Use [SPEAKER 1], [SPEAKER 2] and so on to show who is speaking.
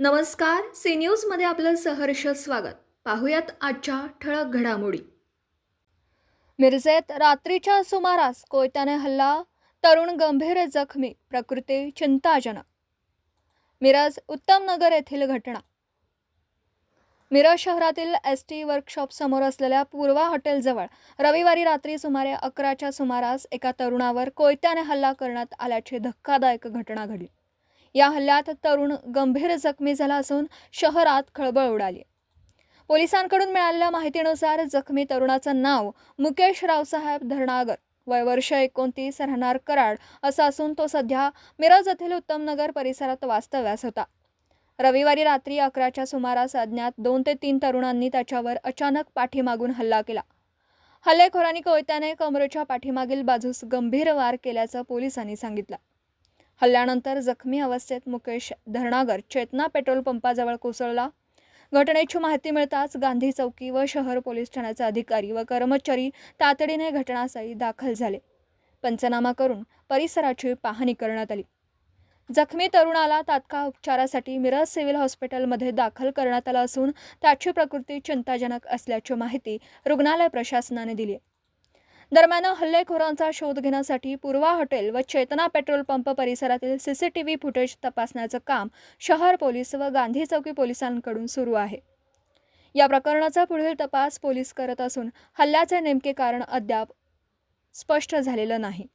[SPEAKER 1] नमस्कार. सी न्यूजमध्ये आपलं सहर्ष स्वागत. पाहुयात आजच्या ठळक घडामोडी. मिरजेत रात्रीच्या सुमारास कोयत्याने हल्ला, तरुण गंभीर जखमी, प्रकृती चिंताजनक. मिरज उत्तमनगर येथील घटना. मिरज शहरातील एसटी वर्कशॉप समोर असलेल्या पूर्वा हॉटेलजवळ रविवारी रात्री सुमारे 11च्या सुमारास एका तरुणावर कोयत्याने हल्ला करण्यात आल्याची धक्कादायक घटना घडली. या हल्ल्यात तरुण गंभीर जखमी झाला असून शहरात खळबळ उडाली. पोलिसांकडून मिळालेल्या माहितीनुसार जखमी तरुणाचं नाव मुकेश रावसाहेब धरणागर, वय वर्ष 29, राहणार कराड असं असून तो सध्या मिरज येथील उत्तमनगर परिसरात वास्तव्यास होता. रविवारी रात्री 11च्या सुमारास अज्ञात 2 ते 3 तरुणांनी त्याच्यावर अचानक पाठीमागून हल्ला केला. हल्लेखोरांनी कोयत्याने कमरेच्या पाठीमागील बाजूस गंभीर वार केल्याचं पोलिसांनी सांगितलं. हल्ल्यानंतर जखमी अवस्थेत मुकेश धरणागर चेतना पेट्रोल पंपाजवळ कोसळला. घटनेची माहिती मिळताच गांधी चौकी व शहर पोलीस ठाण्याचे अधिकारी व कर्मचारी तातडीने घटनास्थळी दाखल झाले. पंचनामा करून परिसराची पाहणी करण्यात आली. जखमी तरुणाला तात्काळ उपचारासाठी मिरज सिव्हिल हॉस्पिटलमध्ये दाखल करण्यात आलं असून त्याची प्रकृती चिंताजनक असल्याची माहिती रुग्णालय प्रशासनाने दिली. दरम्यान हल्लेखोरांचा शोध घेण्यासाठी पूर्वा हॉटेल व चेतना पेट्रोल पंप परिसरातील सीसीटीव्ही फुटेज तपासण्याचं काम शहर पोलीस व गांधी चौकी पोलिसांकडून सुरू आहे. या प्रकरणाचा पुढील तपास पोलीस करत असून हल्ल्याचे नेमके कारण अद्याप स्पष्ट झालेलं नाही.